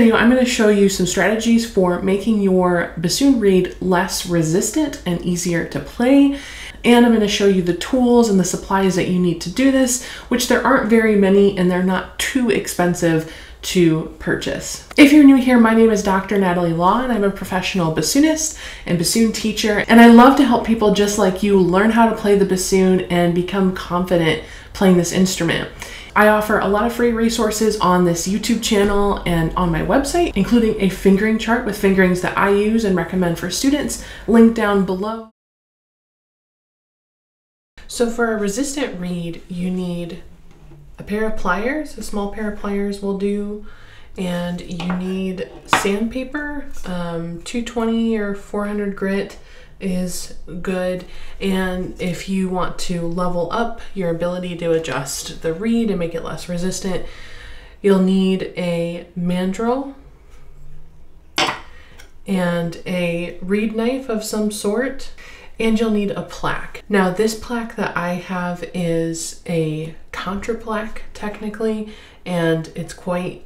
video, I'm going to show you some strategies for making your bassoon reed less resistant and easier to play. And I'm going to show you the tools and the supplies that you need to do this, which there aren't very many and they're not too expensive to purchase. If you're new here, my name is Dr. Natalie Law and I'm a professional bassoonist and bassoon teacher. And I love to help people just like you learn how to play the bassoon and become confident playing this instrument. I offer a lot of free resources on this YouTube channel and on my website, including a fingering chart with fingerings that I use and recommend for students, linked down below. So for a resistant reed, you need a pair of pliers, a small pair of pliers will do, and you need sandpaper, 220 or 400 grit is good. And if you want to level up your ability to adjust the reed and make it less resistant, you'll need a mandrel and a reed knife of some sort, and you'll need a plaque. Now this plaque that I have is a contra plaque technically, and it's quite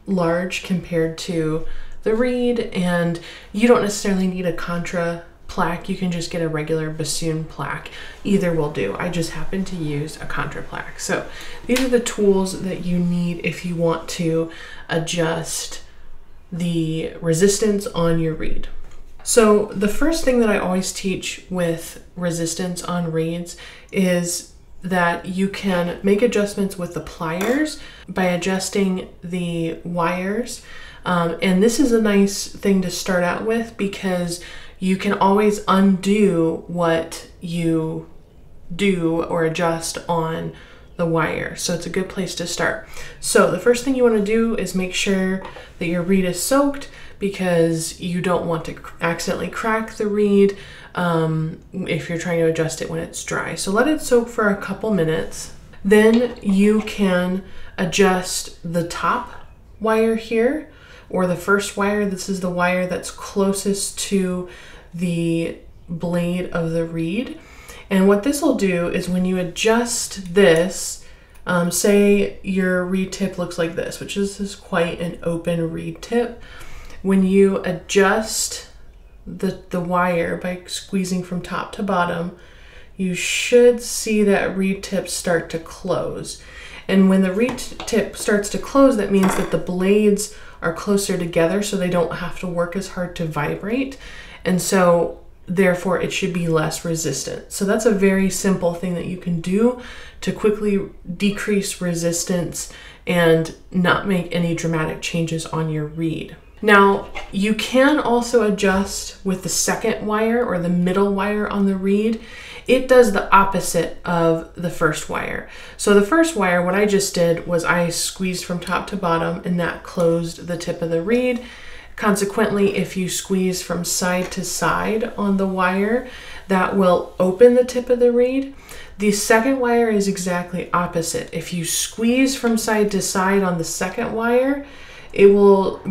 large compared to the reed, and you don't necessarily need a contra plaque. You can just get a regular bassoon plaque. Either will do. I just happen to use a contra plaque. So these are the tools that you need if you want to adjust the resistance on your reed. So the first thing that I always teach with resistance on reeds is that you can make adjustments with the pliers by adjusting the wires. And this is a nice thing to start out with because you can always undo what you do or adjust on the wire. So it's a good place to start. So the first thing you want to do is make sure that your reed is soaked, because you don't want to accidentally crack the reed if you're trying to adjust it when it's dry. So let it soak for a couple minutes. Then you can adjust the top wire here, or the first wire. This is the wire that's closest to the blade of the reed. And what this will do is when you adjust this, say your reed tip looks like this, which is quite an open reed tip. When you adjust the wire by squeezing from top to bottom, you should see that reed tip start to close. And when the reed tip starts to close, that means that the blades are closer together so they don't have to work as hard to vibrate. And so therefore it should be less resistant. So that's a very simple thing that you can do to quickly decrease resistance and not make any dramatic changes on your reed. Now, you can also adjust with the second wire or the middle wire on the reed. It does the opposite of the first wire. So the first wire, what I just did was I squeezed from top to bottom and that closed the tip of the reed. Consequently, if you squeeze from side to side on the wire, that will open the tip of the reed. The second wire is exactly opposite. If you squeeze from side to side on the second wire, it will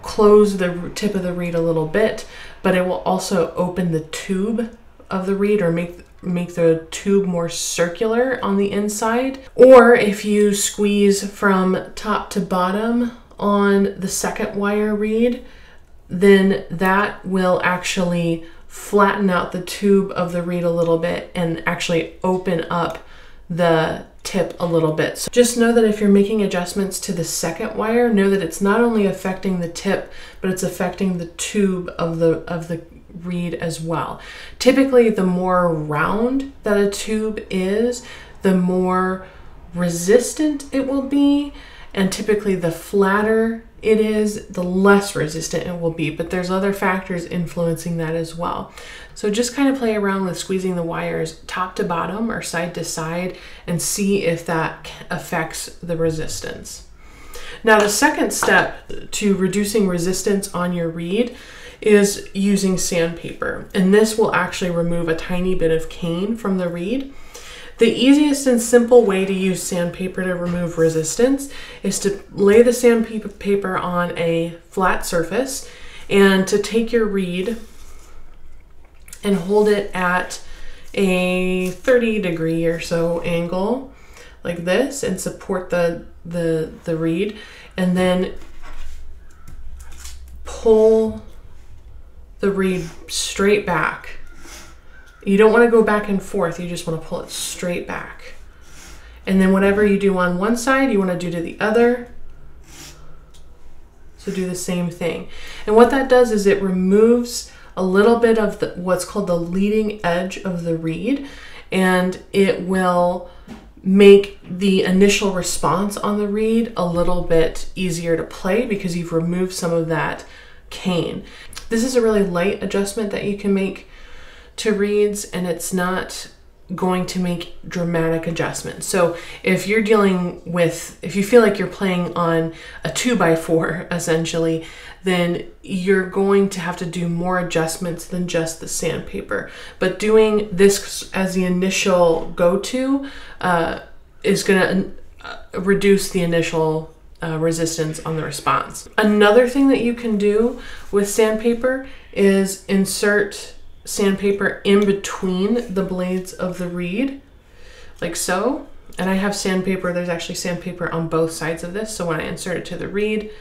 close the tip of the reed a little bit, but it will also open the tube of the reed, or make the tube more circular on the inside. Or if you squeeze from top to bottom on the second wire reed, then that will actually flatten out the tube of the reed a little bit and actually open up the tip a little bit. So just know that if you're making adjustments to the second wire, know that it's not only affecting the tip, but it's affecting the tube of the reed as well. Typically, the more round that a tube is, the more resistant it will be, and typically the flatter it is, the less resistant it will be, but there's other factors influencing that as well. So just kind of play around with squeezing the wires top to bottom or side to side and see if that affects the resistance. Now the second step to reducing resistance on your reed is using sandpaper, and this will actually remove a tiny bit of cane from the reed. The easiest and simple way to use sandpaper to remove resistance is to lay the sandpaper on a flat surface and to take your reed and hold it at a 30-degree or so angle like this and support the reed, and then pull the reed straight back. You don't want to go back and forth, you just want to pull it straight back. And then whatever you do on one side, you want to do to the other. So do the same thing. And what that does is it removes a little bit of what's called the leading edge of the reed, and it will make the initial response on the reed a little bit easier to play because you've removed some of that cane. This is a really light adjustment that you can make to reeds, and it's not going to make dramatic adjustments. So if you're dealing with, if you feel like you're playing on a 2x4 essentially, then you're going to have to do more adjustments than just the sandpaper. But doing this as the initial go-to is going to reduce the initial resistance on the response. Another thing that you can do with sandpaper is insert sandpaper in between the blades of the reed, like so. And I have sandpaper, there's actually sandpaper on both sides of this. So when I insert it to the reed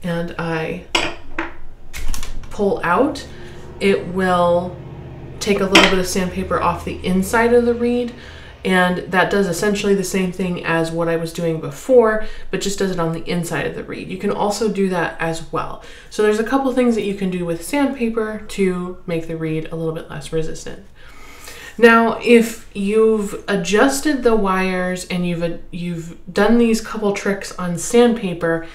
and I pull out, it will take a little bit of sandpaper off the inside of the reed. And that does essentially the same thing as what I was doing before, but just does it on the inside of the reed. You can also do that as well. So there's a couple things that you can do with sandpaper to make the reed a little bit less resistant. Now, if you've adjusted the wires and you've done these couple tricks on sandpaper,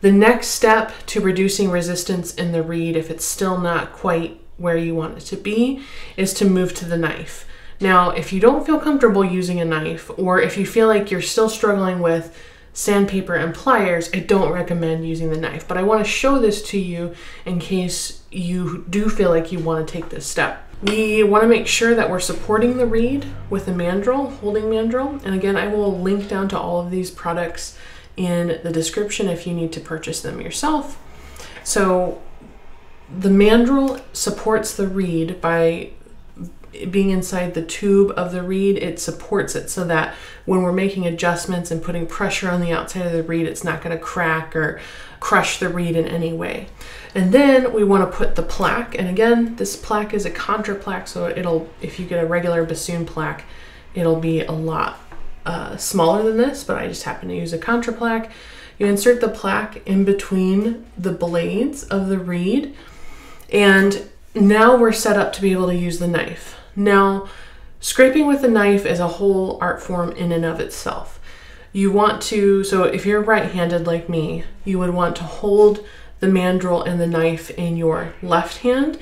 the next step to reducing resistance in the reed, if it's still not quite where you want it to be, is to move to the knife. Now, if you don't feel comfortable using a knife, or if you feel like you're still struggling with sandpaper and pliers, I don't recommend using the knife. But I want to show this to you in case you do feel like you want to take this step. We want to make sure that we're supporting the reed with a mandrel, holding mandrel. And again, I will link down to all of these products in the description if you need to purchase them yourself. So the mandrel supports the reed by being inside the tube of the reed. It supports it so that when we're making adjustments and putting pressure on the outside of the reed, it's not going to crack or crush the reed in any way. And then we want to put the plaque, and again, this plaque is a contra plaque, so it'll, if you get a regular bassoon plaque, it'll be a lot smaller than this, but I just happen to use a contra plaque. You insert the plaque in between the blades of the reed, and now we're set up to be able to use the knife. Now, scraping with a knife is a whole art form in and of itself. You want to, so if you're right-handed like me, you would want to hold the mandrel and the knife in your left hand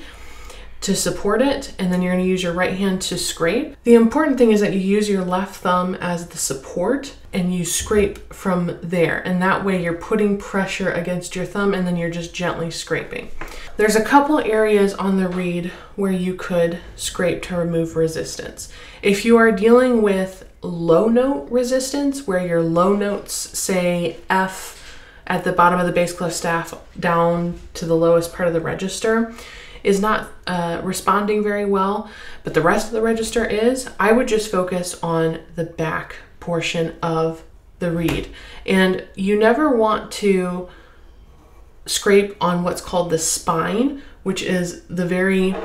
to support it, and then you're going to use your right hand to scrape. The important thing is that you use your left thumb as the support and you scrape from there, and that way you're putting pressure against your thumb and then you're just gently scraping. There's a couple areas on the reed where you could scrape to remove resistance. If you are dealing with low note resistance, where your low notes, say F at the bottom of the bass clef staff down to the lowest part of the register, is not responding very well, but the rest of the register is, I would just focus on the back portion of the reed. And you never want to scrape on what's called the spine, which is the very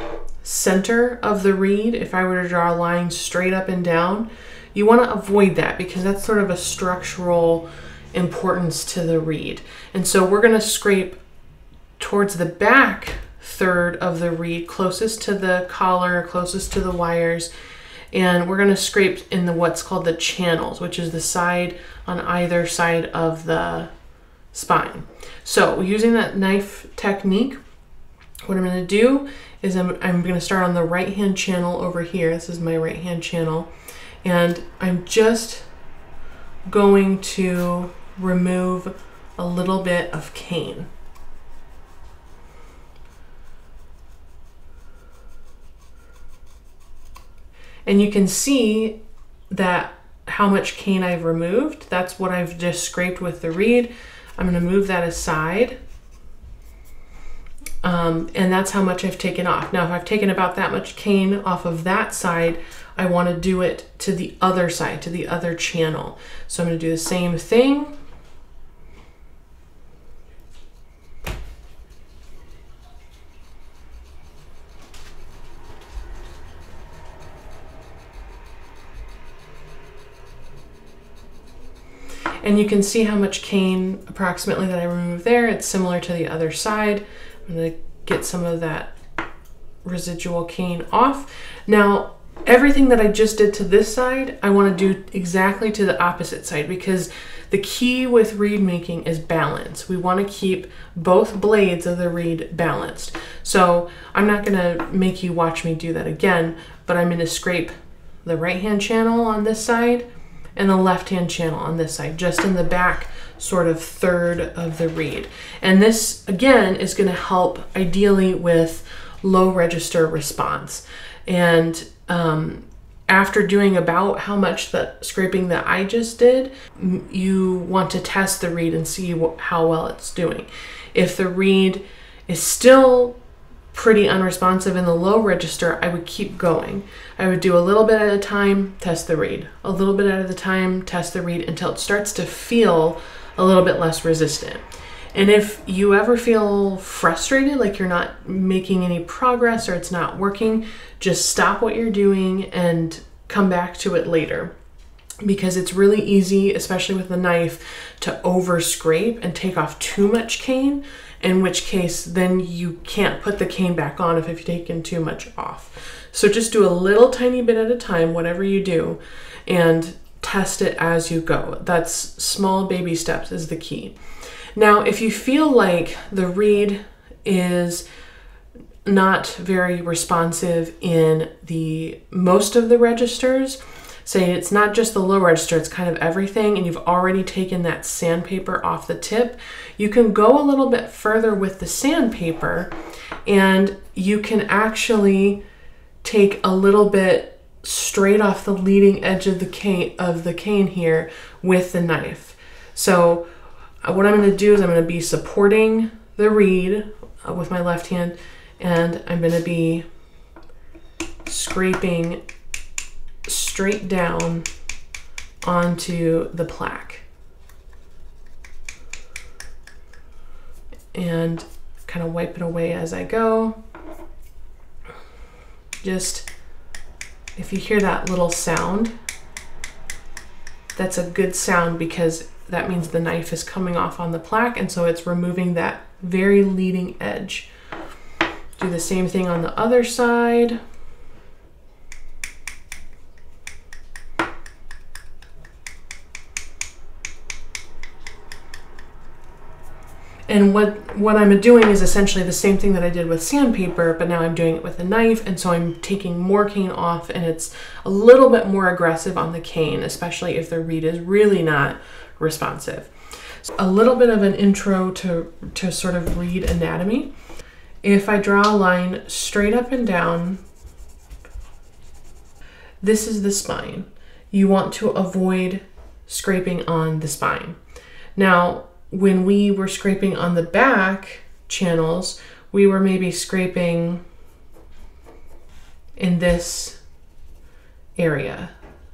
center of the reed. If I were to draw a line straight up and down, you want to avoid that because that's sort of a structural importance to the reed. And so we're going to scrape towards the back third of the reed, closest to the collar, closest to the wires, and we're going to scrape in the what's called the channels, which is the side on either side of the spine. So using that knife technique, what I'm going to do is I'm going to start on the right hand channel over here. This is my right hand channel, and I'm just going to remove a little bit of cane. And you can see that how much cane I've removed. That's what I've just scraped with the reed. I'm going to move that aside. And that's how much I've taken off. Now, if I've taken about that much cane off of that side, I want to do it to the other side, to the other channel. So I'm going to do the same thing. And you can see how much cane approximately that I removed there. It's similar to the other side. I'm gonna get some of that residual cane off. Now, everything that I just did to this side, I want to do exactly to the opposite side, because the key with reed making is balance. We want to keep both blades of the reed balanced. So I'm not going to make you watch me do that again, but I'm going to scrape the right hand channel on this side and the left hand channel on this side, just in the back sort of third of the reed. And this again is going to help ideally with low register response. And after doing about how much the scraping that I just did, you want to test the reed and see how well it's doing. If the reed is still pretty unresponsive in the low register, I would keep going. I would do a little bit at a time, test the reed. A little bit at a time, test the reed until it starts to feel a little bit less resistant. And if you ever feel frustrated, like you're not making any progress or it's not working, just stop what you're doing and come back to it later. Because it's really easy, especially with the knife, to over scrape and take off too much cane, in which case then you can't put the cane back on if you've taken too much off. So just do a little tiny bit at a time, whatever you do, and test it as you go. That's small baby steps is the key. Now, if you feel like the reed is not very responsive in the most of the registers, say it's not just the low register, it's kind of everything, and you've already taken that sandpaper off the tip, you can go a little bit further with the sandpaper, and you can actually take a little bit straight off the leading edge of the cane here with the knife. So what I'm going to do is I'm going to be supporting the reed with my left hand, and I'm going to be scraping straight down onto the plaque and kind of wipe it away as I go. Just, if you hear that little sound, that's a good sound, because that means the knife is coming off on the plaque, and so it's removing that very leading edge. Do the same thing on the other side. And what I'm doing is essentially the same thing that I did with sandpaper, but now I'm doing it with a knife, and so I'm taking more cane off, and it's a little bit more aggressive on the cane, especially if the reed is really not responsive. So a little bit of an intro to sort of reed anatomy. If I draw a line straight up and down, this is the spine. You want to avoid scraping on the spine. Now, when we were scraping on the back channels, we were maybe scraping in this area.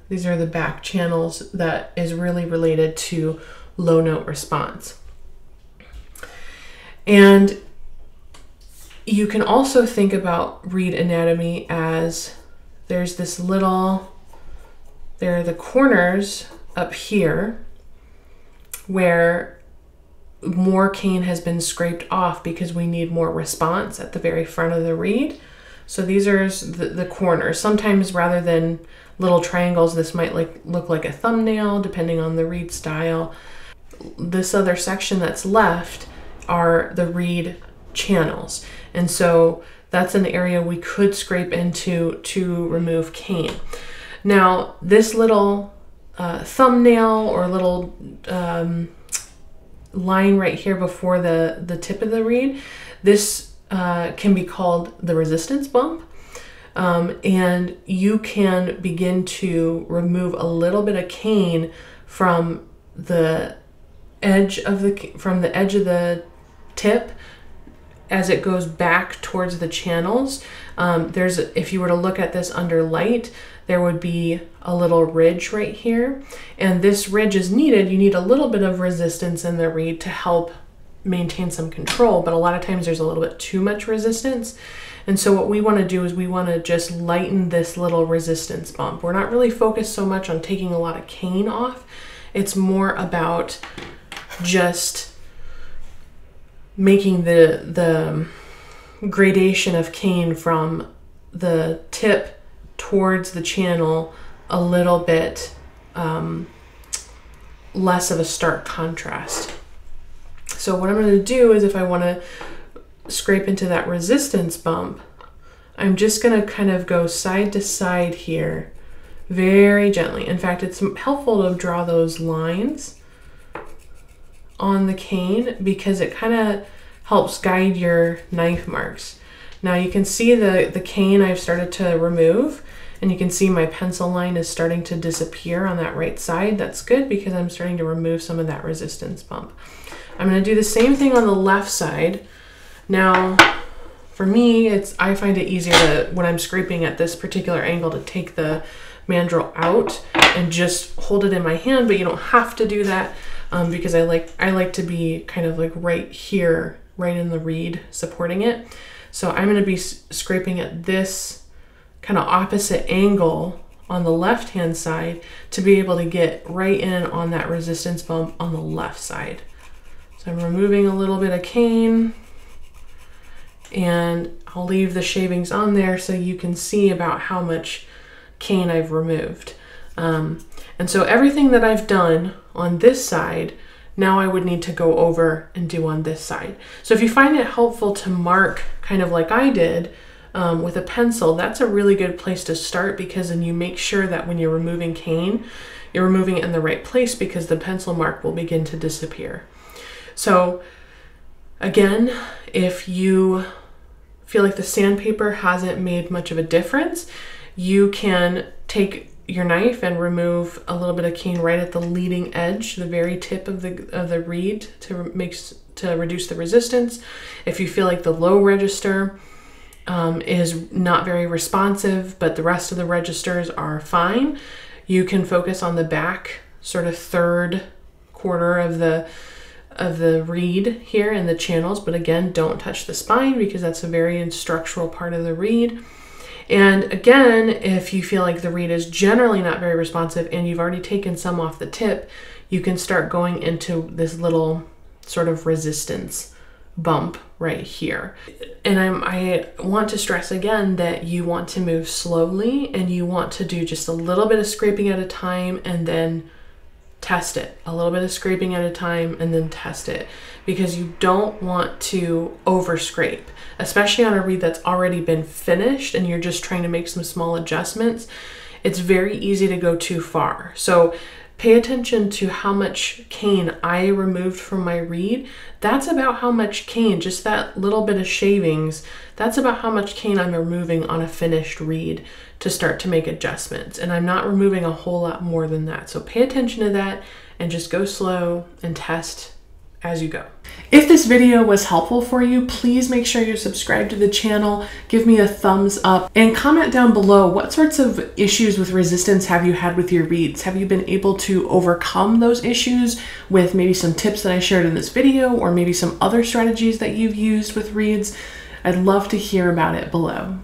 These are the back channels that is really related to low note response. And you can also think about reed anatomy as there's this little, there are the corners up here where more cane has been scraped off because we need more response at the very front of the reed. So these are the corners. Sometimes rather than little triangles, this might look like a thumbnail depending on the reed style. This other section that's left are the reed channels. And so that's an area we could scrape into to remove cane. Now, this little thumbnail or little line right here before the tip of the reed, this can be called the resistance bump. And you can begin to remove a little bit of cane from the edge of the tip as it goes back towards the channels. If you were to look at this under light, there would be a little ridge right here, and this ridge is needed. You need a little bit of resistance in the reed to help maintain some control, but a lot of times there's a little bit too much resistance. And so what we want to do is we want to just lighten this little resistance bump. We're not really focused so much on taking a lot of cane off It's more about just making the gradation of cane from the tip towards the channel a little bit less of a stark contrast. So what I'm going to do is, if I want to scrape into that resistance bump, I'm just going to kind of go side to side here very gently. In fact, it's helpful to draw those lines on the cane because it kind of helps guide your knife marks. Now you can see the cane I've started to remove, and you can see my pencil line is starting to disappear on that right side. That's good because I'm starting to remove some of that resistance bump. I'm going to do the same thing on the left side. Now, for me, I find it easier to, when I'm scraping at this particular angle, to take the mandrel out and just hold it in my hand, but you don't have to do that because I like to be kind of like right here, right in the reed, supporting it. So I'm going to be scraping at this kind of opposite angle on the left hand side to be able to get right in on that resistance bump on the left side. So I'm removing a little bit of cane, and I'll leave the shavings on there so you can see about how much cane I've removed. And so everything that I've done on this side, now I would need to go over and do on this side. So if you find it helpful to mark kind of like I did with a pencil, that's a really good place to start, because then you make sure that when you're removing cane, you're removing it in the right place, because the pencil mark will begin to disappear. So again, if you feel like the sandpaper hasn't made much of a difference, you can take your knife and remove a little bit of cane right at the leading edge, the very tip of the reed, to reduce the resistance. If you feel like the low register is not very responsive, but the rest of the registers are fine, you can focus on the back sort of third quarter of the reed here in the channels, but again, don't touch the spine because that's a very structural part of the reed. And again, if you feel like the reed is generally not very responsive and you've already taken some off the tip, you can start going into this little sort of resistance bump right here. And I want to stress again that you want to move slowly, and you want to do just a little bit of scraping at a time and then test it. A little bit of scraping at a time and then test it, because you don't want to over scrape, especially on a reed that's already been finished and you're just trying to make some small adjustments. It's very easy to go too far. So pay attention to how much cane I removed from my reed. That's about how much cane, just that little bit of shavings, that's about how much cane I'm removing on a finished reed to start to make adjustments. And I'm not removing a whole lot more than that. So pay attention to that and just go slow and test as you go. If this video was helpful for you, please make sure you're subscribed to the channel, give me a thumbs up, and comment down below what sorts of issues with resistance have you had with your reeds. Have you been able to overcome those issues with maybe some tips that I shared in this video, or maybe some other strategies that you've used with reeds? I'd love to hear about it below.